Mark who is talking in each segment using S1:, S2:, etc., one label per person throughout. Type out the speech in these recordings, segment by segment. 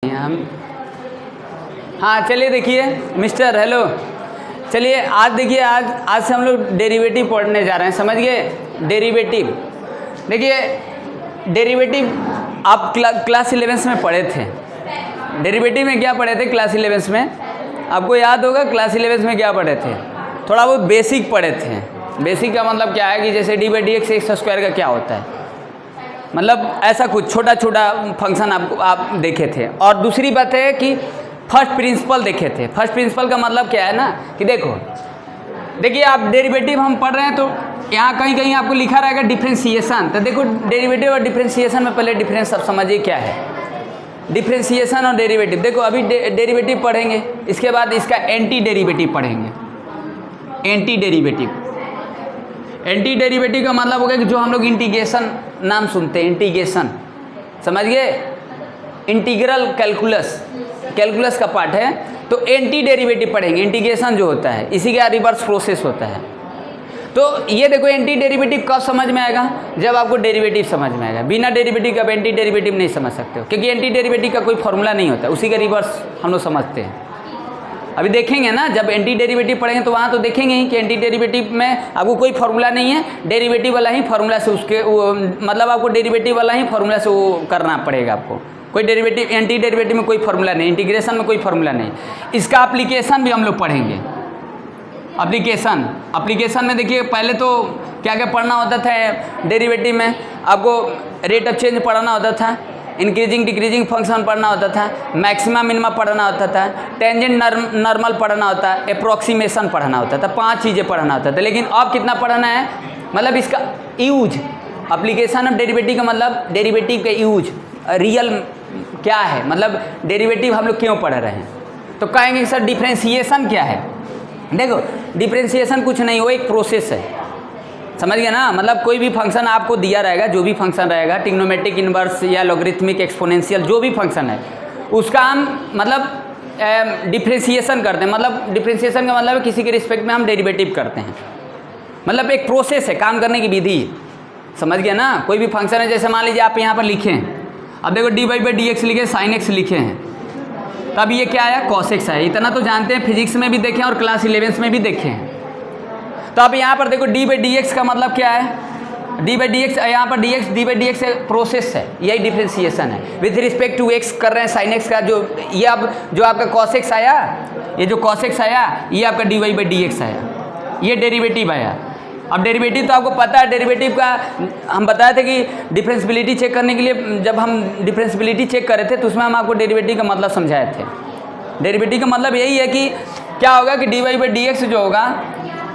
S1: हम हाँ चलिए देखिए मिस्टर हेलो। चलिए आज देखिए आज से हम लोग डेरिवेटिव पढ़ने जा रहे हैं। समझ गए डेरिवेटिव। देखिए डेरिवेटिव आप क्लास 11 में पढ़े थे। डेरिवेटिव में क्या पढ़े थे क्लास 11 में? आपको याद होगा क्लास 11 में क्या पढ़े थे? थोड़ा बहुत बेसिक पढ़े थे। बेसिक का मतलब क्या है कि जैसे D by d x x square का क्या होता है, मतलब ऐसा कुछ छोटा छोटा फंक्शन आप देखे थे। और दूसरी बात है कि फर्स्ट प्रिंसिपल देखे थे। फर्स्ट प्रिंसिपल का मतलब क्या है ना कि देखिए आप डेरिवेटिव हम पढ़ रहे हैं तो यहाँ कहीं कहीं आपको लिखा रहेगा डिफ्रेंसिएशन। तो देखो डेरिवेटिव और डिफ्रेंसिएशन में पहले डिफरेंस सब समझिए क्या है। डिफ्रेंसिएशन और डेरिवेटिव, देखो अभी डेरिवेटिव पढ़ेंगे, इसके बाद इसका एंटी डेरिवेटिव पढ़ेंगे। एंटी डेरिवेटिव का मतलब हो गया कि जो हम लोग इंटीग्रेशन नाम सुनते हैं, इंटीग्रेशन, समझ गए? इंटीग्रल कैलकुलस का पार्ट है तो एंटी डेरिवेटिव पढ़ेंगे। इंटीग्रेशन जो होता है इसी का रिवर्स प्रोसेस होता है। तो ये देखो एंटी डेरिवेटिव कब समझ में आएगा? जब आपको डेरिवेटिव समझ में आएगा। बिना डेरिवेटिव का एंटी डेरिवेटिव नहीं समझ सकते हो, क्योंकि एंटी डेरिवेटिव का कोई फॉर्मूला नहीं होता, उसी का रिवर्स हम लोग समझते हैं। अभी देखेंगे ना, जब एंटी डेरिवेटिव पढ़ेंगे तो वहाँ तो देखेंगे ही कि एंटी डेरिवेटिव में आपको कोई फार्मूला नहीं है, डेरिवेटिव वाला ही फार्मूला से उसके मतलब आपको डेरिवेटिव वाला ही फार्मूला से वो करना पड़ेगा आपको। कोई डेरिवेटिव एंटी डेरिवेटिव में कोई फार्मूला नहीं, इंटीग्रेशन में कोई फार्मूला नहीं। इसका एप्लीकेशन भी हम लोग पढ़ेंगे। एप्लीकेशन में देखिए पहले तो क्या क्या पढ़ना होता था डेरिवेटिव में, आपको रेट ऑफ चेंज पढ़ना होता था, इंक्रीजिंग डिक्रीजिंग फंक्शन पढ़ना होता था, मैक्सिमम मिनिमम पढ़ना होता था, टेंजेंट नॉर्मल पढ़ना होता है, अप्रोक्सीमेशन पढ़ना होता था। 5 चीज़ें पढ़ना होता था। लेकिन अब कितना पढ़ना है, मतलब इसका यूज, एप्लीकेशन ऑफ डेरिवेटिव का मतलब डेरिवेटिव का यूज रियल क्या है, मतलब डेरिवेटिव हम लोग क्यों पढ़ रहे हैं। तो कहेंगे सर डिफ्रेंसिएशन क्या है? देखो डिफ्रेंसिएशन कुछ नहीं, वो एक प्रोसेस है, समझ गया ना। मतलब कोई भी फंक्शन आपको दिया रहेगा, जो भी फंक्शन रहेगा, ट्रिग्नोमेट्रिक इन्वर्स या लॉगरिथमिक एक्सपोनेंशियल जो भी फंक्शन है, उसका हम मतलब डिफ्रेंसिएशन करते हैं। मतलब डिफ्रेंसिएशन का मतलब किसी के रिस्पेक्ट में हम डेरिवेटिव करते हैं। मतलब एक प्रोसेस है, काम करने की विधि, समझ गया ना। कोई भी फंक्शन है, जैसे मान लीजिए आप यहाँ पर लिखे हैं, अब देखो d y by d x लिखे, साइन एक्स लिखे हैं, तब ये क्या आया, कॉस एक्स आया। इतना तो जानते हैं, फिजिक्स में भी देखे और क्लास 11 में भी देखे हैं। तो अब यहाँ पर देखो डी बाई डी एक्स का मतलब क्या है, डी बाई डी एक्स, यहाँ पर D by d x process है, यही डिफ्रेंसिएशन है। विथ रिस्पेक्ट टू एक्स कर रहे हैं साइन एक्स का, जो ये अब जो आपका कॉस एक्स आया, ये जो कॉस एक्स आया, ये आपका d y by d x आया, ये डेरिवेटिव आया। अब डेरिवेटिव तो आपको पता है, डेरिवेटिव का हम बताए थे कि डिफरेंशियबिलिटी चेक करने के लिए जब हम डिफरेंशियबिलिटी चेक कर रहे थे तो उसमें हम आपको डेरिवेटिव का मतलब समझाए थे। डेरिवेटिव का मतलब यही है कि क्या होगा कि d y by d x जो होगा,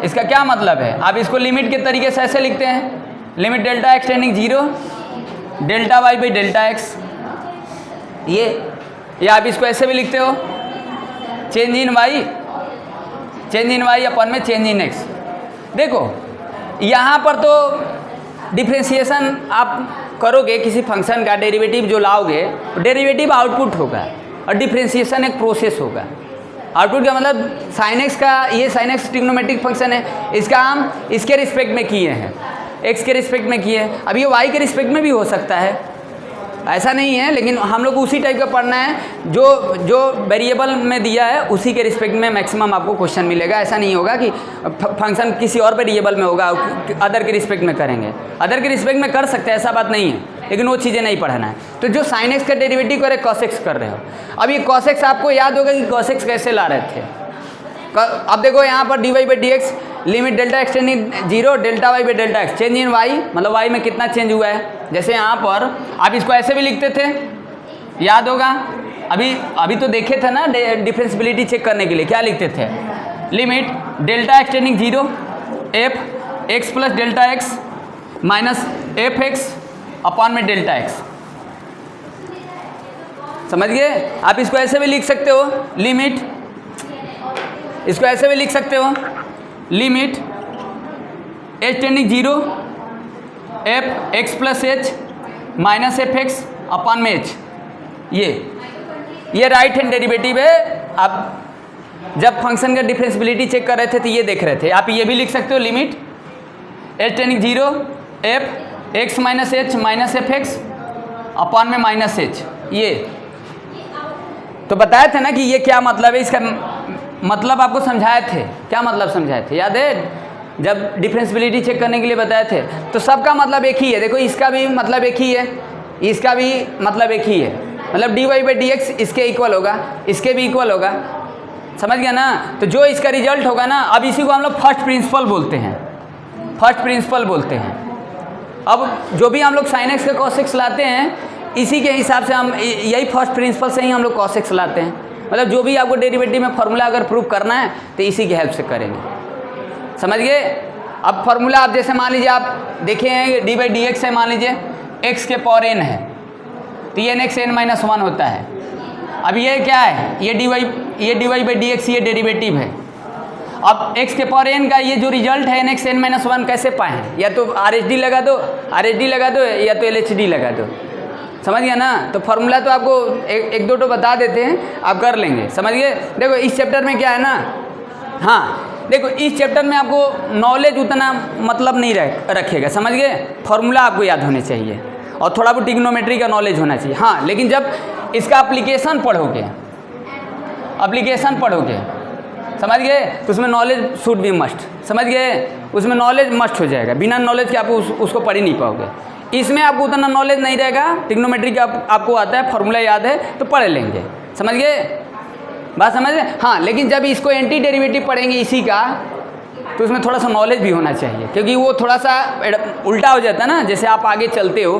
S1: इसका क्या मतलब है, आप इसको लिमिट के तरीके से ऐसे लिखते हैं, limit delta x tending 0 delta y by delta x, ये आप इसको ऐसे भी लिखते हो, चेंज इन वाई अपन में चेंज इन एक्स। देखो यहाँ पर तो डिफ्रेंसिएशन आप करोगे किसी फंक्शन का, डेरिवेटिव जो लाओगे, डेरिवेटिव आउटपुट होगा और डिफ्रेंसिएशन एक प्रोसेस होगा। आउटपुट का मतलब साइन एक्स का, ये साइन एक्स ट्रिग्नोमेट्रिक फंक्शन है, इसका हम इसके रिस्पेक्ट में किए हैं, एक्स के रिस्पेक्ट में किए हैं। अब ये वाई के रिस्पेक्ट में भी हो सकता है, ऐसा नहीं है, लेकिन हम लोग उसी टाइप का पढ़ना है जो वेरिएबल में दिया है उसी के रिस्पेक्ट में मैक्सिमम आपको क्वेश्चन मिलेगा। ऐसा नहीं होगा कि फंक्शन किसी और वेरिएबल में होगा, अदर के रिस्पेक्ट में करेंगे। अदर के रिस्पेक्ट में कर सकते हैं, ऐसा बात नहीं है, लेकिन वो चीज़ें नहीं पढ़ना है। तो जो साइन एक्स का डेरिवेटिव करे कॉस एक्स कर रहे हो, अब ये कॉस एक्स आपको याद होगा कि कॉस एक्स कैसे ला रहे थे। अब देखो यहाँ पर d y by d x limit delta x tending 0 delta y by delta x, change in y, मतलब वाई में कितना चेंज हुआ है। जैसे यहाँ पर आप इसको ऐसे भी लिखते थे, याद होगा, अभी तो देखे थे ना डिफरेंशियबिलिटी चेक करने के लिए क्या लिखते थे, limit delta x tending 0 F x plus delta x minus f x upon में डेल्टा एक्स, समझ गए। आप इसको ऐसे भी लिख सकते हो, लिमिट, इसको ऐसे भी लिख सकते हो, limit h tending 0 F x plus h minus f x upon में एच, ये राइट हैंड डेरिवेटिव है। आप जब फंक्शन का डिफरेंशियबिलिटी चेक कर रहे थे तो ये देख रहे थे। आप ये भी लिख सकते हो, limit h tending 0 F x minus H minus f x upon में माइनस एच, तो बताए थे ना कि ये क्या मतलब है, इसका मतलब आपको समझाए थे। क्या मतलब समझाए थे, याद है? जब डिफरेंशियबिलिटी चेक करने के लिए बताए थे। तो सबका मतलब एक ही है। देखो इसका भी मतलब एक ही है, इसका भी मतलब एक ही है। मतलब dy/dx इसके इक्वल होगा, इसके भी इक्वल होगा। समझ गया ना? तो जो इसका रिजल्ट होगा ना, अब इसी को हम लोग फर्स्ट प्रिंसिपल बोलते हैं, फर्स्ट प्रिंसिपल बोलते हैं। अब जो भी हम लोग sin x का cos x लाते हैं, इसी के हिसाब से हम यही फर्स्ट प्रिंसिपल से ही हम लोग cos x लाते हैं। मतलब जो भी आपको डेरिवेटिव में फार्मूला अगर प्रूव करना है तो इसी की हेल्प से करेंगे। समझ गए? अब फार्मूला आप जैसे मान लीजिए, आप देखे हैं dy/dx है, मान लीजिए x के पावर n है, तो ये nx n-1 होता है। अब ये क्या है, ये dy/dx ये डेरिवेटिव है। अब x के पावर n का ये जो रिजल्ट है nx n-1 कैसे पाएँ? या तो RHD लगा दो, या तो LHD लगा दो। समझ गया ना? तो फार्मूला तो आपको एक दो बता देते हैं, आप कर लेंगे। समझ गए? देखो इस चैप्टर में क्या है ना, हाँ देखो इस चैप्टर में आपको नॉलेज उतना मतलब नहीं रखेगा। समझ गए? फार्मूला आपको याद होने चाहिए और थोड़ा बहुत ट्रिग्नोमेट्री का नॉलेज होना चाहिए। हाँ, लेकिन जब इसका एप्लीकेशन पढ़ोगे, समझ गए, तो उसमें नॉलेज शुड बी मस्ट। समझ गए? उसमें नॉलेज मस्ट हो जाएगा, बिना नॉलेज के आप उसको पढ़ ही नहीं पाओगे। इसमें आपको उतना नॉलेज नहीं रहेगा, ट्रिग्नोमेट्री का आपको आता है, फार्मूला याद है तो पढ़ लेंगे। समझ गए? बात समझ गए? हाँ, लेकिन जब इसको एंटी डेरिवेटिव पढ़ेंगे इसी का, तो उसमें थोड़ा सा नॉलेज भी होना चाहिए, क्योंकि वो थोड़ा सा उल्टा हो जाता है ना। जैसे आप आगे चलते हो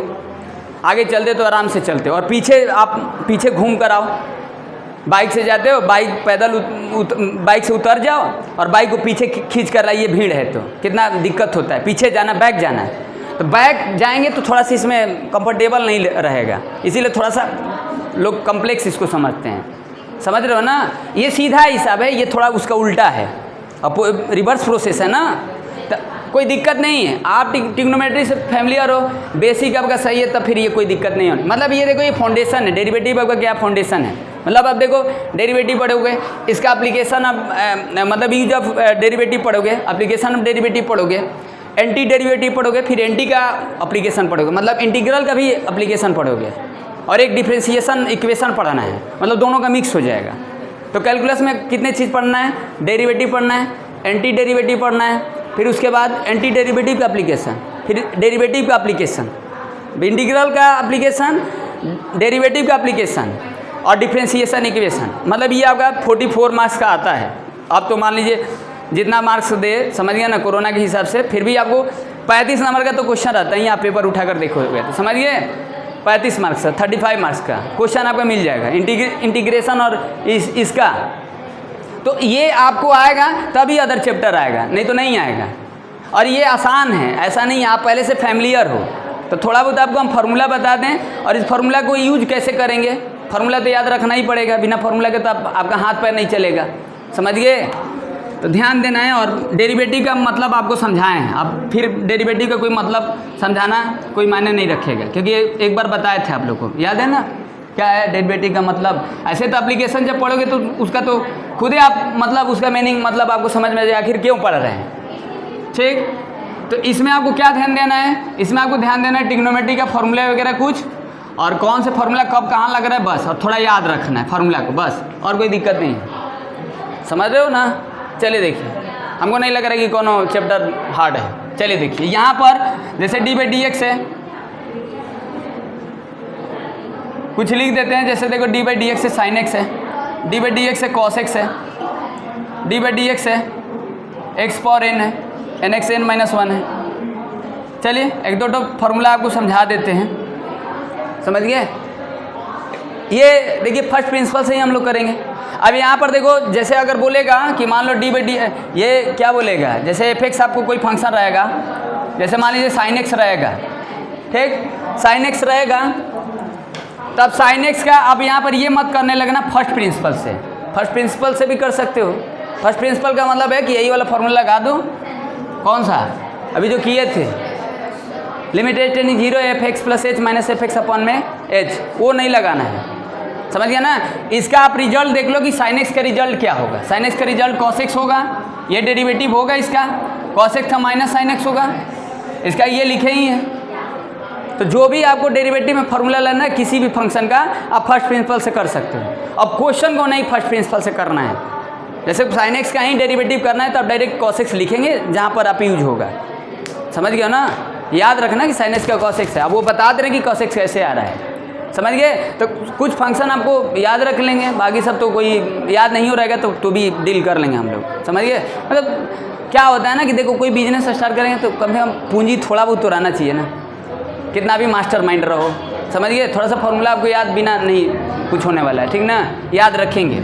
S1: तो आराम से चलते हो, और पीछे घूम कर आओ। बाइक से जाते हो, बाइक से उतर जाओ और बाइक को पीछे खींच कर लाइए, भीड़ है तो कितना दिक्कत होता है। पीछे जाना, बैक जाना है, तो बैक जाएंगे तो थोड़ा सा इसमें कंफर्टेबल नहीं रहेगा, इसीलिए थोड़ा सा लोग कम्प्लेक्स इसको समझते हैं। समझ रहे हो ना? ये सीधा हिसाब है, ये थोड़ा उसका उल्टा है, अब रिवर्स प्रोसेस है ना। तो कोई दिक्कत नहीं है, आप ट्रिग्नोमेट्री से फैमिलियर हो, बेसिक आपका सही है, तब फिर ये कोई दिक्कत नहीं होनी। मतलब ये देखो, ये फाउंडेशन है, डेरिवेटिव आपका क्या फाउंडेशन है। मतलब आप देखो डेरिवेटिव पढ़ोगे, इसका एप्लीकेशन आप मतलब यूज ऑफ डेरिवेटिव पढ़ोगे, एप्लीकेशन ऑफ डेरिवेटिव पढ़ोगे, एंटी डेरिवेटिव पढ़ोगे, फिर एंटी का एप्लीकेशन पढ़ोगे, मतलब इंटीग्रल का भी एप्लीकेशन पढ़ोगे, और एक डिफरेंशिएशन इक्वेशन पढ़ना है, मतलब दोनों का मिक्स हो जाएगा। तो कैलकुलस में कितने चीज़ पढ़ना है? डेरिवेटिव पढ़ना है, एंटी डेरिवेटिव पढ़ना है, फिर उसके बाद एंटी डेरिवेटिव का एप्लीकेशन, फिर डेरिवेटिव का एप्लीकेशन, इंटीग्रल का एप्लीकेशन, डेरिवेटिव का एप्लीकेशन और डिफरेंशिएशन इक्वेशन। मतलब ये आपका 44 मार्क्स का आता है। आप तो मान लीजिए जितना मार्क्स दे, समझ गया ना, कोरोना के हिसाब से, फिर भी आपको 35 नंबर का तो क्वेश्चन रहता है। आप पेपर उठा कर देखोगे तो समझ गए, 35 मार्क्स का, 35 मार्क्स का क्वेश्चन आपका मिल जाएगा, इंटीग्रेशन और इसका। तो ये आपको आएगा तभी अदर चैप्टर आएगा, नहीं तो नहीं आएगा। और ये आसान है, ऐसा नहीं आप पहले से फैमिलियर हो। तो थोड़ा बहुत आपको हम फार्मूला बता दें, और इस फार्मूला को यूज कैसे करेंगे, फार्मूला तो याद रखना ही पड़ेगा, बिना फार्मूला के तो आपका हाथ पैर नहीं चलेगा। समझ गए? तो ध्यान देना है। और डेरिवेटिव का मतलब आपको समझाएं हैं, अब फिर डेरिवेटिव का कोई मतलब समझाना कोई मायने नहीं रखेगा, क्योंकि एक बार बताए थे आप लोग को, याद है ना क्या है डेरिवेटिव का मतलब। ऐसे तो एप्लीकेशन जब पढ़ोगे तो उसका तो खुद ही आप मतलब उसका मीनिंग मतलब आपको समझ में आ जाए, आखिर क्यों पढ़ रहे हैं। ठीक, तो इसमें आपको क्या ध्यान देना है? इसमें आपको ध्यान देना है ट्रिग्नोमेट्री का फार्मूला वगैरह कुछ, और कौन से फार्मूला कब कहाँ लग रहा है, बस। और थोड़ा याद रखना है फार्मूला को, बस, और कोई दिक्कत नहीं है। समझ रहे हो ना? चलिए देखिए, हमको नहीं लग रहा कि कोनो चैप्टर हार्ड है। चलिए देखिए, यहाँ पर जैसे dy/dx है, कुछ लिख देते हैं। जैसे देखो dy/dx से sin x है, dy/dx से cos x है, dy/dx है x पावर n है, nx n-1 है। चलिए एक दो फार्मूला आपको समझा देते हैं, समझ गए? ये देखिए फर्स्ट प्रिंसिपल से ही हम लोग करेंगे। अब यहाँ पर देखो, जैसे अगर बोलेगा कि मान लो dy/d, ये क्या बोलेगा, जैसे f(x) आपको कोई फंक्शन रहेगा, जैसे मान लीजिए sin x रहेगा, ठीक, sin x रहेगा, तब sin x का अब यहाँ पर ये मत करने लगना फर्स्ट प्रिंसिपल से। फर्स्ट प्रिंसिपल से भी कर सकते हो। फर्स्ट प्रिंसिपल का मतलब है कि यही वाला फॉर्मूला लगा दो, कौन सा अभी जो किए थे, limited tending 0 f(x + h - f(x) upon में h, वो नहीं लगाना है। समझ गया ना? इसका आप रिजल्ट देख लो कि sin x का रिजल्ट क्या होगा। sin x का रिजल्ट cos x होगा, ये डेरिवेटिव होगा इसका, cos x का माइनस sin x होगा, इसका ये लिखे ही है। तो जो भी आपको डेरिवेटिव में फॉर्मूला लेना है किसी भी फंक्शन का, आप फर्स्ट प्रिंसिपल से कर सकते हो। अब क्वेश्चन को नहीं फर्स्ट प्रिंसिपल से करना है। जैसे साइन एक्स का ही डेरिवेटिव करना है तो आप डायरेक्ट कॉस एक्स लिखेंगे जहाँ पर आप यूज होगा। समझ गए ना? याद रखना कि साइन एक्स का कॉस एक्स है। अब वो बता दे रहे हैं कि कॉस एक्स कैसे आ रहा है। समझ गए? तो कुछ फंक्शन आपको याद रख लेंगे, बाकी सब तो कोई याद नहीं हो रहेगा तो भी डील कर लेंगे हम लोग। समझ गए? मतलब क्या होता है ना कि देखो कोई बिजनेस स्टार्ट करेंगे तो कम से कम पूंजी थोड़ा बहुत तो रहना चाहिए ना, कितना भी मास्टर माइंड रहो। समझ गए? थोड़ा सा फॉर्मूला आपको याद बिना नहीं कुछ होने वाला है, ठीक ना? याद रखेंगे।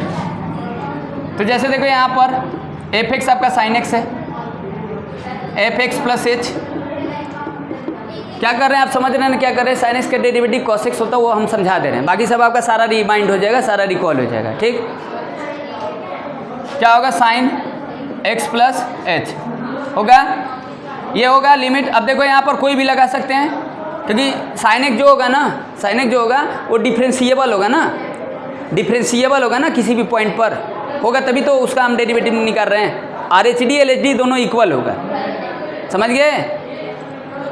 S1: तो जैसे देखो यहाँ पर एफ एक्स आपका साइन एक्स है, एफ एक्स प्लस एच क्या कर रहे हैं आप समझ रहे हैं ना? क्या कर रहे हैं? साइन एक्स का डेरिवेटिव कॉस एक्स होता है, वो हम समझा दे रहे हैं। बाकी सब आपका सारा रिमाइंड हो जाएगा, सारा रिकॉल हो जाएगा। ठीक, क्या होगा? साइन एक्स प्लस एच होगा, ये होगा लिमिट। अब देखो यहाँ पर कोई भी लगा सकते हैं क्योंकि साइन एक्स जो होगा ना, साइन एक्स जो होगा वो डिफरेंशिएबल होगा ना, डिफरेंशिएबल होगा ना, किसी भी पॉइंट पर होगा तभी तो उसका हम डेरिवेटिव निकाल रहे हैं। R H D L H D दोनों इक्वल होगा। समझ गए?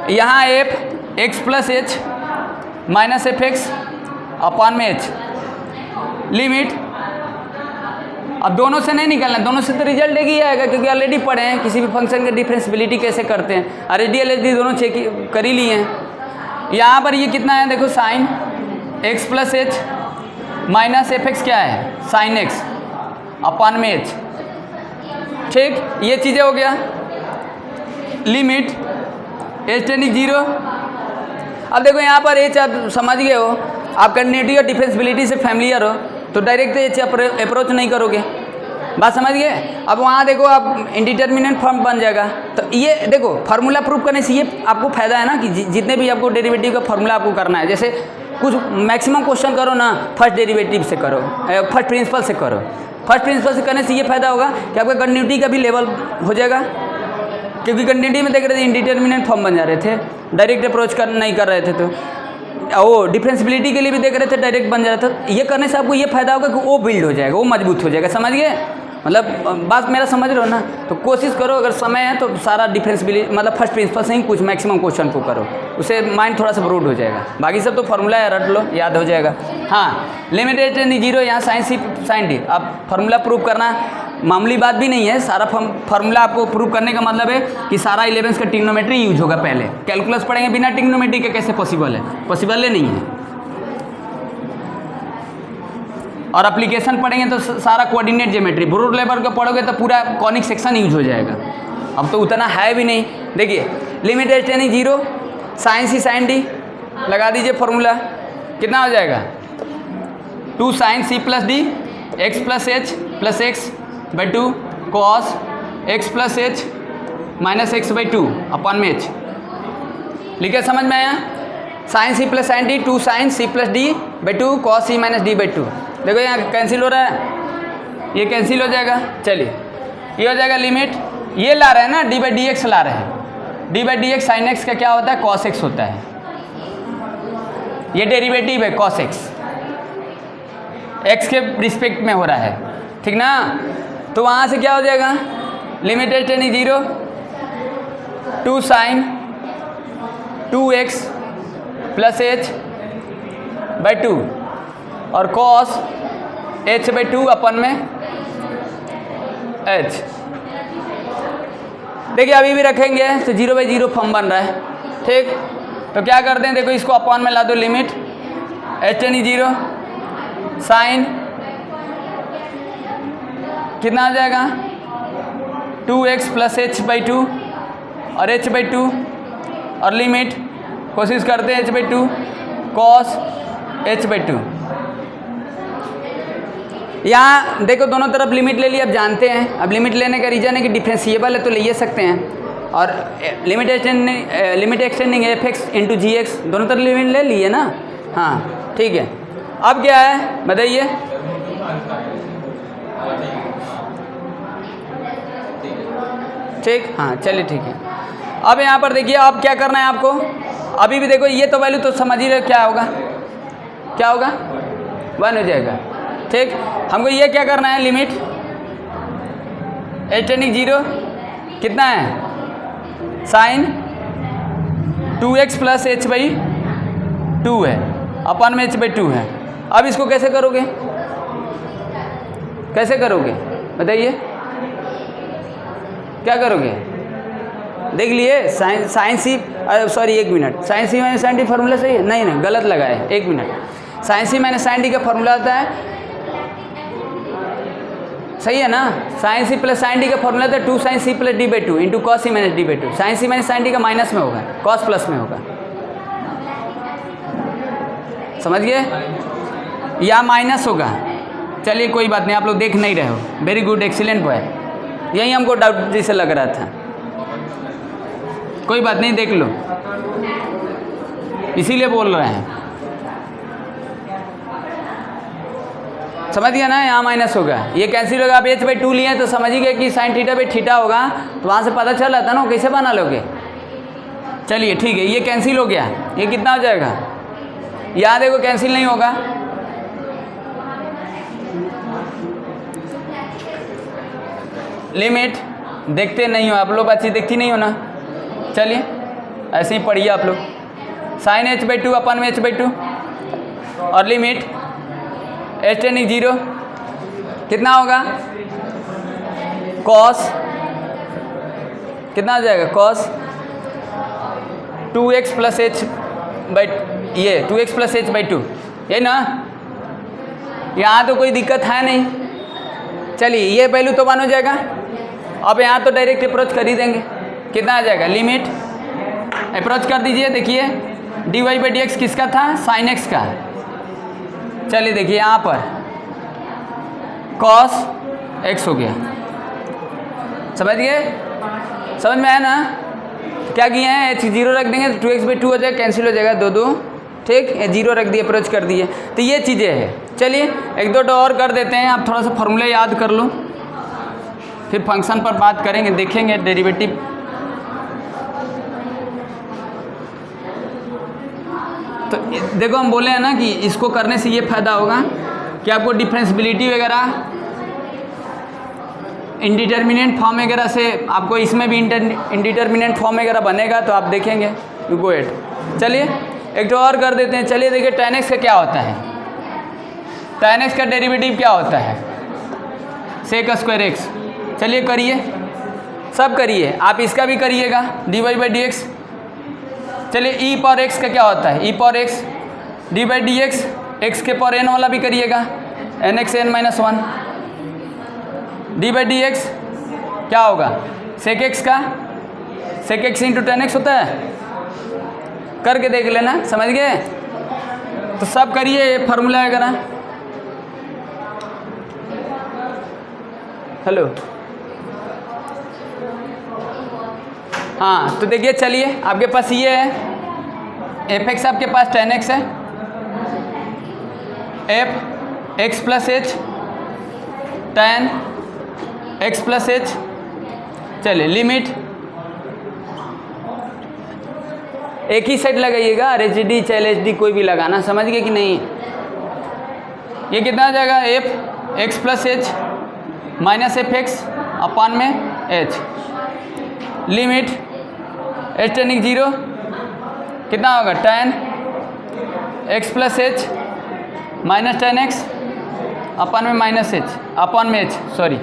S1: यहाँ F x plus h minus f x upon में एच लिमिट। अब दोनों से नहीं निकलना, दोनों से तो रिजल्ट एक ही आएगा क्योंकि ऑलरेडी पढ़े हैं किसी भी फंक्शन की डिफरेंशिएबिलिटी कैसे करते हैं। R H D L H D दोनों चेक कर ही लिए हैं। यहाँ पर ये कितना है देखो, sign x plus h minus f x क्या है? साइन एक्स अपॉन में एच। ठीक, ये चीज़ें हो गया। Limit h tending 0। अब देखो यहाँ पर एच आप समझ गए हो, आप कंटिन्यूटी और डिफरेंशिएबिलिटी से फैमिलियर हो तो डायरेक्ट एच अप्रोच नहीं करोगे। बात समझ गए? अब वहाँ देखो आप इंडिटरमिनेंट फॉर्म बन जाएगा। तो ये देखो फार्मूला प्रूव करने से ये आपको फायदा है ना कि जितने भी आपको डेरिवेटिव का फार्मूला आपको करना है, जैसे कुछ मैक्सिमम क्वेश्चन करो ना फर्स्ट डेरिवेटिव से करो, फर्स्ट प्रिंसिपल से करो। फर्स्ट प्रिंसिपल से करने से ये फायदा होगा कि आपका कंटिन्यूटी का भी लेवल हो जाएगा, क्योंकि कंटिन्यूटी में देख रहे थे इंडिटरमिनेंट फॉर्म बन जा रहे थे, डायरेक्ट अप्रोच नहीं कर रहे थे। तो वो डिफरेंशिएबिलिटी के लिए भी देख रहे थे डायरेक्ट बन जा रहा था। ये करने से आपको ये फायदा होगा कि वो बिल्ड हो जाएगा, वो मजबूत हो जाएगा। समझ गए? मतलब बात मेरा समझ रहे हो ना? तो कोशिश करो अगर समय है तो सारा डिफरेंशिएबिलिटी मतलब फर्स्ट प्रिंसिपल से ही कुछ मैक्सिमम क्वेश्चन को करो, उससे माइंड थोड़ा सा ब्रूड हो जाएगा। बाकी सब तो फार्मूला है, रट लो, याद हो जाएगा। हाँ, लिमिट एच टेंडिंग 0, यहाँ साइन सी साइन डी। अब फार्मूला प्रूव करना मामूली बात भी नहीं है। सारा फार्मूला आपको प्रूव करने का मतलब है कि सारा 11th का ट्रिग्नोमेट्री यूज होगा। पहले कैलकुलस पढ़ेंगे बिना ट्रिग्नोमेट्री के कैसे पॉसिबल है? पॉसिबल ही नहीं है। और एप्लीकेशन पढ़ेंगे तो सारा कोऑर्डिनेट ज्योमेट्री, ब्रूट लेवल का पढ़ोगे तो पूरा कॉनिक सेक्शन यूज हो जाएगा। अब तो उतना है भी नहीं। देखिए limit h tending 0, sine c sine d लगा दीजिए फॉर्मूला, कितना हो जाएगा? 2 sine c plus d x plus h plus x by 2 cos x plus h minus x by 2 upon में एच। लिखे समझ में आया? Sine c plus sine d 2 sine c plus d by 2 cos c minus d by 2। देखो यहाँ cancel हो रहा है, ये कैंसिल हो जाएगा। चलिए ये हो जाएगा लिमिट, ये ला रहे हैं ना डी बाई डी एक्स ला रहे हैं। D by d x sine x का क्या होता है? कॉस एक्स होता है। ये डेरिवेटिव है कॉस एक्स, एक्स के रिस्पेक्ट में हो रहा है, ठीक ना? तो वहाँ से क्या हो जाएगा? Limit h tending 0, 2 sine 2x plus h by 2 और कॉस h बाई 2 अपन में h। देखिए अभी भी रखेंगे तो 0 बाई 0 फॉर्म बन रहा है। ठीक, तो क्या करते हैं? देखो इसको अपॉन में ला दो, लिमिट एच टेंडिंग 0 साइन कितना आ जाएगा? 2x प्लस एच बाई 2 और h बाई 2 और लिमिट कोशिश करते हैं h by 2 cos h by 2। यहाँ देखो दोनों तरफ लिमिट ले ली, अब जानते हैं। अब लिमिट लेने का रीज़न है कि डिफरेंशिएबल है तो ले सकते हैं। और limit x tending f x into g x दोनों तरफ लिमिट ले लिए ना? हाँ ठीक है। अब क्या है बताइए? ठीक, हाँ चलिए ठीक है। अब यहाँ पर देखिए अब क्या करना है आपको। अभी भी देखो ये तो वैल्यू तो समझ ही रहे क्या होगा? क्या होगा? 1 हो जाएगा। ठीक, हमको ये क्या करना है? लिमिट एच टेंडिंग 0 कितना है? Sign 2x plus h by 2 है, अपन में h/2 है। अब इसको कैसे करोगे, कैसे करोगे बताइए, क्या करोगे? देख लिए sine c, sorry 1 minute, sine c minus sine d formula सही है? नहीं नहीं, गलत लगाए, 1 minute. Sine c minus sine d का फार्मूला आता है, सही है ना, sine c plus sine d का फॉर्मूला था 2 sin c plus d/2 into cos c minus d/2। Sine c minus sine d का माइनस में होगा, कॉस प्लस में होगा, समझ गए? या माइनस होगा। चलिए कोई बात नहीं, आप लोग देख नहीं रहे हो, वेरी गुड, एक्सीलेंट बॉय, यही हमको डाउट जैसे लग रहा था। कोई बात नहीं, देख लो, इसीलिए बोल रहे हैं, समझ गया ना? यहाँ माइनस होगा, ये कैंसिल होगा। आप h/2 लिए तो समझ ही गए कि साइन थीटा पे थीटा होगा, तो वहाँ से पता चल रहा था ना, कैसे बना लोगे? चलिए ठीक है, ये कैंसिल हो गया, ये कितना हो जाएगा? यहाँ देखो कैंसिल नहीं होगा, लिमिट देखते नहीं हो आप लोग, अच्छी देखती नहीं हो ना, चलिए ऐसे ही पढ़िए आप लोग। साइन h/2 अपन में h/2 और लिमिट h टेंडिंग 0 कितना होगा? कॉस कितना आ जाएगा? Cos 2x plus h by, ये 2x प्लस h/2, ये ना, यहाँ तो कोई दिक्कत है नहीं। चलिए ये वैल्यू तो 1 हो जाएगा। अब यहाँ तो डायरेक्ट अप्रोच कर ही देंगे, कितना आ जाएगा? लिमिट अप्रोच कर दीजिए, देखिए dy/dx किसका था? साइन x का। चलिए देखिए यहाँ पर cos x हो गया, समझ गए? समझ में आया ना? क्या किए हैं, h0 रख देंगे तो 2x/2 हो जाएगा, कैंसिल हो जाएगा 2 2, ठीक है, 0 रख दिए, अप्रोच कर दिए। तो ये चीज़ें हैं। चलिए 1-2 और कर देते हैं, आप थोड़ा सा फॉर्मूला याद कर लो, फिर फंक्शन पर बात करेंगे, देखेंगे डेरिवेटिव। तो देखो हम बोले हैं ना कि इसको करने से ये फायदा होगा कि आपको डिफरेंशियबिलिटी वगैरह, इंडिटर्मिनेंट फॉर्म वगैरह से आपको इसमें भी इंडिटर्मिनेंट फॉर्म वगैरह बनेगा, तो आप देखेंगे। You go it. चलिए 1 और कर देते हैं। चलिए देखिए tan x का क्या होता है, tan x का डेरिवेटिव क्या होता है? sec square x। चलिए करिए, सब करिए, आप इसका भी करिएगा dy/dx। चलिए e पावर x का क्या होता है? e power x d/dx, x के पावर n वाला भी करिएगा, nx n-1 d/dx क्या होगा? sec x का, sec x into tan x होता है, करके देख लेना, समझ गए? तो सब करिए फार्मूला वगैरह। हेलो, हाँ तो देखिए, चलिए आपके पास ये है f(x) आपके पास tan x है, f x plus h tan x plus h। चलिए लिमिट एक ही साइड लगाइएगा, RHD चाहे LHD कोई भी लगाना, समझ गए कि नहीं? ये कितना आ जाएगा? f x plus h minus f(x) अपान में h, लिमिट h टेंडिंग 0 कितना होगा? tan x plus h minus tan x अपान में माइनस h, अपान में h, सॉरी,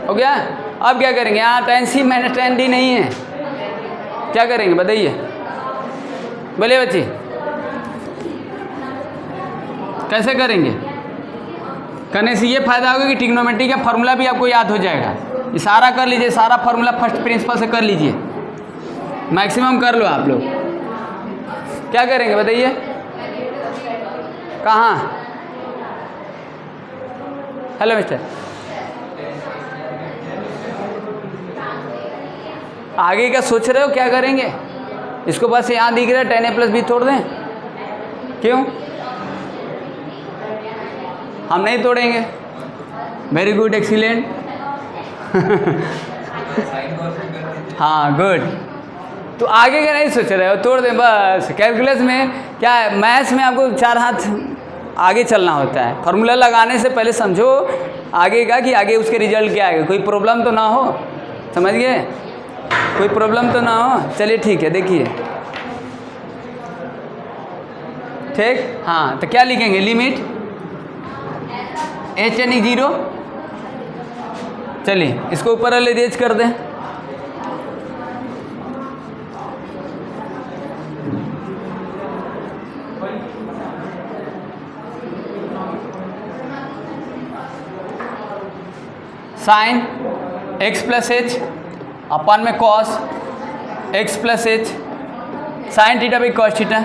S1: हो गया। अब क्या करेंगे? यहाँ tan c minus tan d नहीं है, क्या करेंगे बताइए? बोलिए बच्चे, कैसे करेंगे? करने से ये फायदा होगा कि ट्रिग्नोमेट्री का फार्मूला भी आपको याद हो जाएगा। इशारा कर लीजिए, सारा फार्मूला फर्स्ट प्रिंसिपल से कर लीजिए, मैक्सिमम कर लो आप लोग। क्या करेंगे बताइए? कहाँ? हेलो मिस्टर, आगे का सोच रहे हो क्या करेंगे? इसको बस यहाँ दिख रहा है tan a प्लस b तोड़ दें, क्यों? हम नहीं तोड़ेंगे। Very good, excellent. हाँ गुड। तो आगे का नहीं सोच रहे हो, तोड़ दें बस। कैलकुलस में क्या है, मैथ्स में आपको 4 हाथ आगे चलना होता है। फार्मूला लगाने से पहले समझो आगे का कि आगे उसके रिजल्ट क्या आएगा, कोई प्रॉब्लम तो ना हो, समझ गए? कोई प्रॉब्लम तो ना हो। चलिए ठीक है, देखिए ठीक। हाँ तो क्या लिखेंगे, लिमिट एच टेंडिंग 0। चलिए इसको ऊपर वाले रेज कर दें। Sine x plus h upon में cos x plus h, sine theta by cos theta,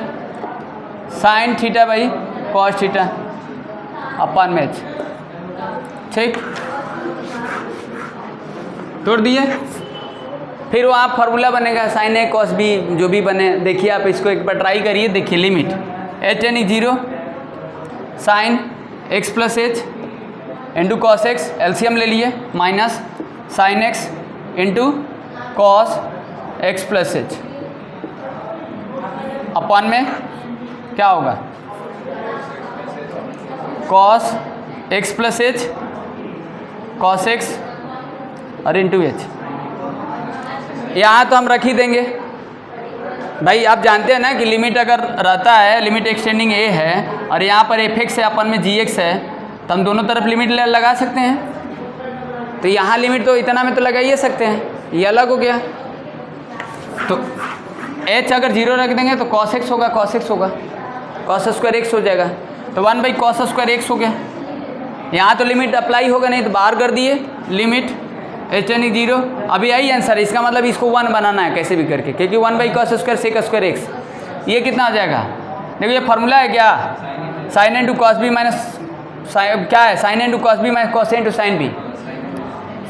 S1: sine theta by cos theta upon में एच। ठीक, तोड़ दिए। फिर वहाँ फार्मूला बनेगा साइन ए कॉस बी, जो भी बने। देखिए आप इसको एक बार ट्राई करिए। देखिए limit h tending 0 sine x plus h into cos x, LCM ले लिए, minus sine x into cos x plus h upon में क्या होगा, cos x plus h cos x और इंटू एच। यहाँ तो हम रख ही देंगे भाई। आप जानते हैं ना कि लिमिट अगर रहता है, लिमिट एक्सटेंडिंग ए है और यहाँ पर एफ एक्स है, अपन में जी एक्स है, तो हम दोनों तरफ लिमिट लगा सकते हैं। तो यहाँ लिमिट तो इतना में तो लगा ही सकते हैं, ये अलग हो गया। तो h अगर 0 रख देंगे तो cos x होगा, cos x होगा, cos स्क्वायर x हो जाएगा। तो 1 बाई cos स्क्वायर x हो गया। यहाँ तो लिमिट अप्लाई होगा नहीं, तो बाहर कर दिए लिमिट एच टेंडिंग 0। अभी आई आंसर, इसका मतलब इसको 1 बनाना है कैसे भी करके, क्योंकि 1 by cos square sec square x, ये कितना आ जाएगा। देखो ये फार्मूला है क्या, sine into cos b minus क्या है, sine into cos b minus cos into sine b,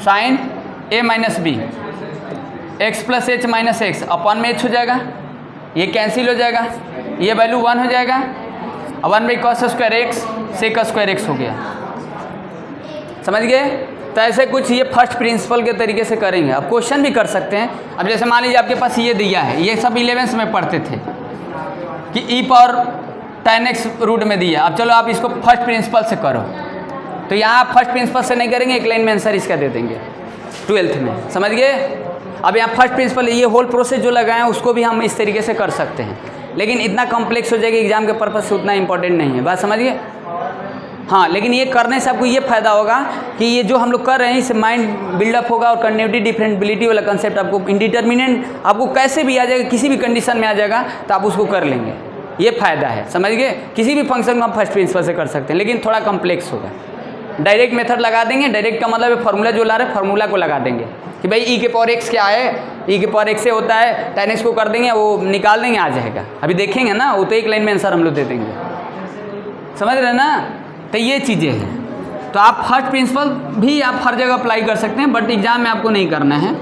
S1: sine a minus b, x plus h minus x upon में एच हो जाएगा, ये कैंसिल हो जाएगा, ये वैल्यू 1 हो जाएगा। 1 by cos square x sec square x हो गया। समझ गए। तो ऐसे कुछ ये फर्स्ट प्रिंसिपल के तरीके से करेंगे। अब क्वेश्चन भी कर सकते हैं। अब जैसे मान लीजिए आपके पास ये दिया है, ये सब 11th में पढ़ते थे कि ई पावर tan x रूट में दिया। अब चलो आप इसको फर्स्ट प्रिंसिपल से करो। तो यहाँ आप फर्स्ट प्रिंसिपल से नहीं करेंगे, एक लाइन में आंसर इसका दे देंगे 12th में। समझ गए। अब यहाँ फर्स्ट प्रिंसिपल, ये होल प्रोसेस जो लगाए उसको भी हम इस तरीके से कर सकते हैं, लेकिन इतना कॉम्प्लेक्स हो जाएगा एग्जाम के पर्पज से, उतना इंपॉर्टेंट नहीं है। बात समझिए। हाँ, लेकिन ये करने से आपको ये फायदा होगा कि ये जो हम लोग कर रहे हैं इससे माइंड बिल्डअप होगा और कंटिन्यूटी डिफरेंटबिलिटी वाला कंसेप्ट आपको, इंडिटर्मिनेंट आपको कैसे भी आ जाएगा, किसी भी कंडीशन में आ जाएगा तो आप उसको कर लेंगे। ये फ़ायदा है, समझ गए। किसी भी फंक्शन को हम फर्स्ट प्रिंसिपल से कर सकते हैं, लेकिन थोड़ा कॉम्प्लेक्स होगा। डायरेक्ट मेथड लगा देंगे। डायरेक्ट का मतलब फार्मूला जो ला रहे हैं फार्मूला को लगा देंगे कि भाई ई के पावर एक्स क्या है, ई के पावर एक्स से होता है, tan x को कर देंगे, वो निकाल देंगे, आ जाएगा। अभी देखेंगे ना, वो तो एक लाइन में आंसर हम लोग दे देंगे। समझ रहे ना। तो ये चीज़ें हैं। तो आप फर्स्ट प्रिंसिपल भी आप हर जगह अप्लाई कर सकते हैं, बट एग्जाम में आपको नहीं करना है।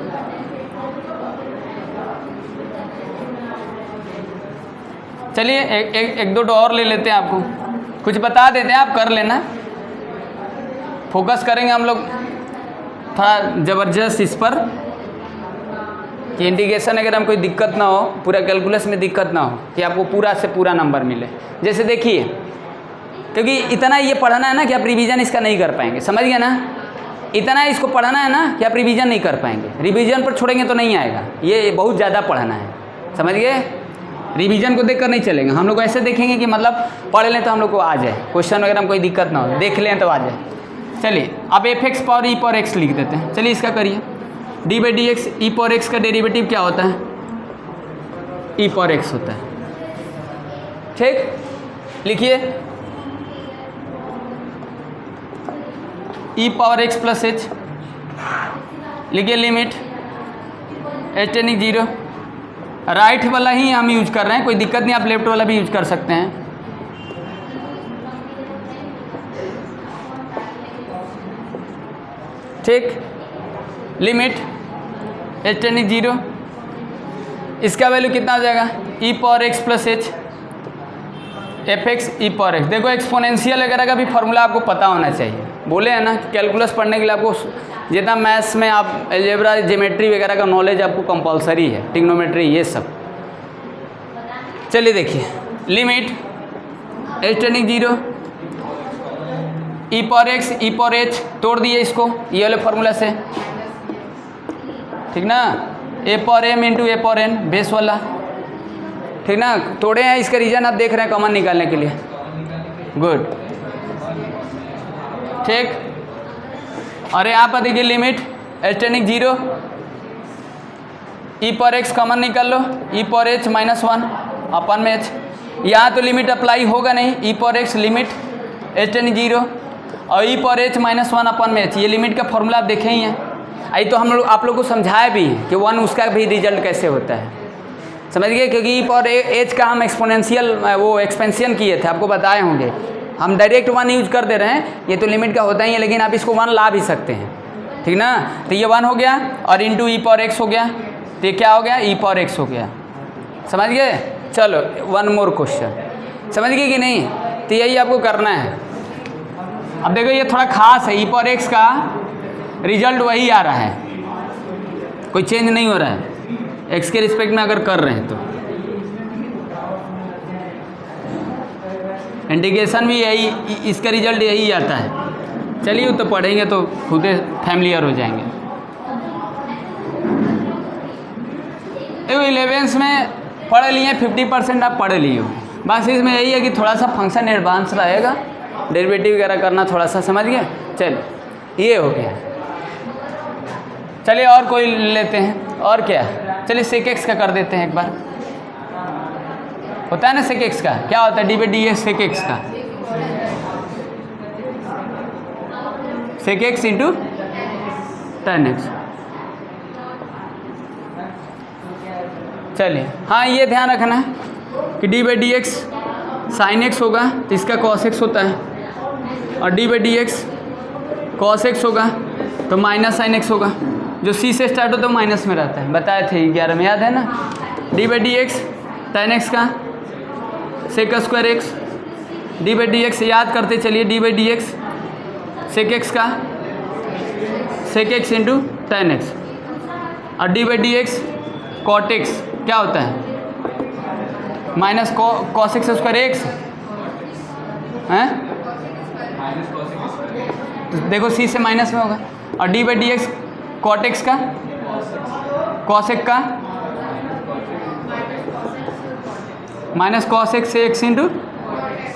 S1: चलिए एक दो और ले लेते हैं, आपको कुछ बता देते हैं, आप कर लेना। फोकस करेंगे हम लोग थोड़ा ज़बरदस्त इस पर कि इंटीग्रेशन अगर हम कोई दिक्कत ना हो, पूरा कैलकुलस में दिक्कत ना हो, कि आपको पूरा से पूरा नंबर मिले। जैसे देखिए, क्योंकि इतना ये पढ़ना है ना कि आप रिवीजन इसका नहीं कर पाएंगे। समझ गए ना। इतना इसको पढ़ना है ना कि आप रिवीजन नहीं कर पाएंगे। रिवीजन पर छोड़ेंगे तो नहीं आएगा, ये बहुत ज़्यादा पढ़ना है। समझ गए। रिवीजन को देखकर नहीं चलेंगे हम लोग, ऐसे देखेंगे कि मतलब पढ़ लें तो हम लोग को आ जाए, क्वेश्चन वगैरह में कोई दिक्कत ना हो, देख लें तो आ जाए। चलिए अब एफ एक्स पावर ई पावर एक्स लिख देते हैं। चलिए इसका करिए। D by d x, e power x का डेरिवेटिव क्या होता है, ई पावर एक्स होता है। ठीक, लिखिए ई पावर एक्स प्लस एच, लिखिए लिमिट एच टेंडिंग 0। राइट वाला ही हम यूज कर रहे हैं, कोई दिक्कत नहीं, आप लेफ्ट वाला भी यूज कर सकते हैं। ठीक, लिमिट एच टेंडिंग 0, इसका वैल्यू कितना आ जाएगा, e power x plus h f x e power x. देखो एक्सपोनेंशियल वगैरह का भी फार्मूला आपको पता होना चाहिए। बोले हैं ना कैलकुलस पढ़ने के लिए आपको जितना मैथ्स में आप अलजेब्रा ज्योमेट्री वगैरह का नॉलेज आपको कंपलसरी है, ट्रिग्नोमेट्री ये सब। चलिए देखिए, लिमिट एच टेंडिंग 0 ई power x e power H, तोड़ दिए इसको ये वाले फार्मूला से, ठीक ना। ए पावर एम इंटू ए पावर एन बेस वाला, ठीक ना, तोड़े हैं, इसका रीजन आप देख रहे हैं कॉमन निकालने के लिए। गुड, ठीक। और यहाँ पर देखिए लिमिट h टेंडिंग 0, e पर x कॉमन निकाल लो, e पर h -1 अपन में h। यहाँ तो लिमिट अप्लाई होगा नहीं, e पर x लिमिट h टेंडिंग 0 और e पर h -1 अपन में h, ये लिमिट का फॉर्मूला आप देखे ही हैं। आई तो हम लोग आप लोग को समझाया भी कि 1 उसका भी रिजल्ट कैसे होता है, समझ गए, क्योंकि e पर h का हम एक्सपोनेंशियल वो एक्सपेंशन किए थे, आपको बताए होंगे। हम डायरेक्ट 1 यूज कर दे रहे हैं, ये तो लिमिट का होता ही है, लेकिन आप इसको 1 ला भी सकते हैं, ठीक ना। तो ये 1 हो गया और इंटू e पर x हो गया, तो ये क्या हो गया, e पर x हो गया, समझ गए। चलो 1 मोर क्वेश्चन, समझ गए कि नहीं। तो यही आपको करना है। अब देखो ये थोड़ा खास है, e पर x का रिजल्ट वही आ रहा है, कोई चेंज नहीं हो रहा है x के रिस्पेक्ट में अगर कर रहे हैं तो। इंटीग्रेशन भी यही, इसका रिजल्ट यही आता है। चलिए तो पढ़ेंगे तो खुद फैमिलियर हो जाएंगे। देखो 11th में पढ़ लिए 50% आप पढ़ लिए हो, बस इसमें यही है कि थोड़ा सा फंक्शन एडवांस रहेगा, डेरिवेटिव वगैरह करना थोड़ा सा, समझ गए। चलिए ये हो गया। चलिए और कोई लेते हैं, और क्या, चलिए सेक एक्स का कर देते हैं एक बार। होता है ना सेक एक्स का, क्या होता है, d by d x sec x का, sec x into tan x। चलिए हाँ, ये ध्यान रखना है कि d by d x sine x होगा तो इसका कॉस एक्स होता है, और d by d x cos x होगा तो माइनस साइन एक्स होगा। जो सी से स्टार्ट होता है माइनस में रहता है, बताए थे 11 में, याद है ना। D by d x tan x का sec square x, d by d x याद करते चलिए, d by d x sec x का sec x into tan x, और d by d x cot x क्या होता है, minus cos x square x है, तो देखो सी से माइनस में होगा, और d by d x cot x का कॉस एक्स का माइनस कॉस एक्स से एक्स इंटू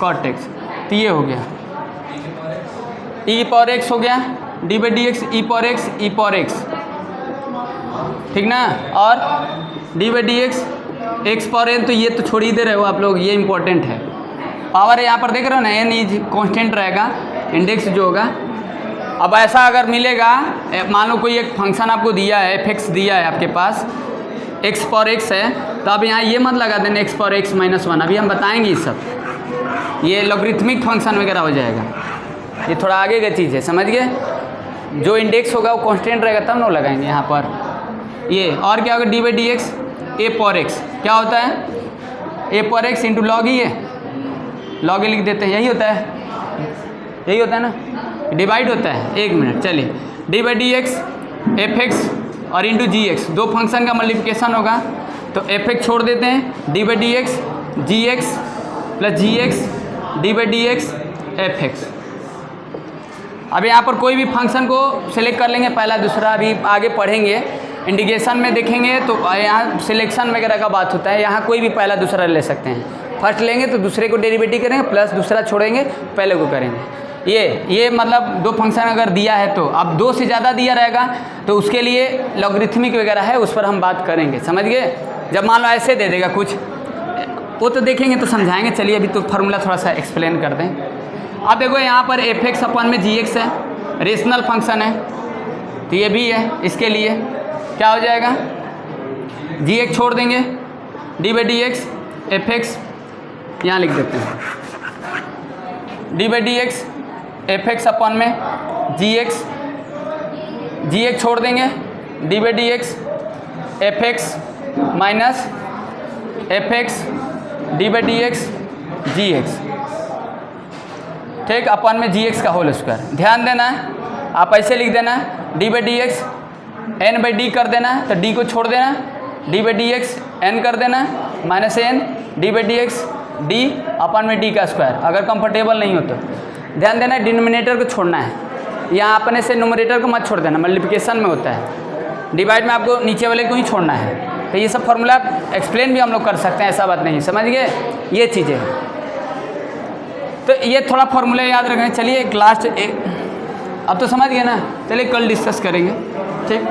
S1: कॉट एक्स, तो ये हो गया ई पावर एक्स हो गया, d by d x e power x, e power x, ठीक ना। और d by d x x power n, तो ये तो छोड़ ही दे रहे हो आप लोग, ये इंपॉर्टेंट है। पावर यहाँ पर देख रहे हो ना, एन इज कॉन्स्टेंट रहेगा, इंडेक्स जो होगा। अब ऐसा अगर मिलेगा, मान लो कोई एक फंक्शन आपको दिया है, एफ एक्स दिया है आपके पास, एक्स पावर एक्स है, तो अब यहाँ ये मत लगा देना एक्स पावर एक्स -1, अभी हम बताएंगे ये सब, ये लॉगरिथमिक फंक्शन वगैरह हो जाएगा, ये थोड़ा आगे की चीज़ है, समझ गए। जो इंडेक्स होगा वो कांस्टेंट रहेगा तब ना लगाएंगे यहाँ पर ये। और क्या होगा, D by d x A power x क्या होता है, ए पावर एक्स इंटू लॉग ही है, लॉग ही लिख देते हैं, यही होता है, यही होता है ना, डिवाइड होता है। एक मिनट, चलिए d by d x f x और इंटू जी एक्स, दो फंक्शन का मल्टीप्लिकेशन होगा तो एफ एक्स छोड़ देते हैं, d by d x g x plus g x d by d x f x. अब यहाँ पर कोई भी फंक्शन को सिलेक्ट कर लेंगे, पहला दूसरा, अभी आगे पढ़ेंगे इंटीग्रेशन में देखेंगे तो यहाँ सिलेक्शन वगैरह का बात होता है, यहाँ कोई भी पहला दूसरा ले सकते हैं, फर्स्ट लेंगे तो दूसरे को डेरिवेटिव करेंगे, प्लस दूसरा छोड़ेंगे पहले को करेंगे। ये मतलब दो फंक्शन अगर दिया है तो, अब दो से ज़्यादा दिया रहेगा तो उसके लिए लॉगरिथमिक वगैरह है, उस पर हम बात करेंगे, समझ गए। जब मान लो ऐसे दे देगा कुछ, वो तो देखेंगे तो समझाएंगे। चलिए अभी तो फार्मूला थोड़ा सा एक्सप्लेन कर दें। अब देखो यहाँ पर एफ एक्स अपन में जी एक्स है, रेशनल फंक्शन है, तो ये भी है, इसके लिए क्या हो जाएगा, जी एक्स छोड़ देंगे, d by d x f x यहाँ लिख देते हैं, d by d x f x upon में जी एक्स छोड़ देंगे, d by d x f x minus f x d by d x g x, ठीक, अपन में जी एक्स का होल स्क्वायर। ध्यान देना है, आप ऐसे लिख देना, d by d x n by d कर देना, तो डी को छोड़ देना, d by d x n कर देना minus n d by d x d upon में डी का स्क्वायर, अगर कंफर्टेबल नहीं हो तो। ध्यान देना डिनोमिनेटर को छोड़ना है, यहाँ अपने से न्यूमरेटर को मत छोड़ देना, मल्टीप्लिकेशन में होता है, डिवाइड में आपको नीचे वाले को ही छोड़ना है, तो ये सब फार्मूला एक्सप्लेन भी हम लोग कर सकते हैं, ऐसा बात नहीं, समझ गए, ये चीज़ें हैं। तो ये थोड़ा फार्मूला याद रखें। चलिए एक लास्ट एक, अब तो समझ गए ना, चलिए कल डिस्कस करेंगे, ठीक।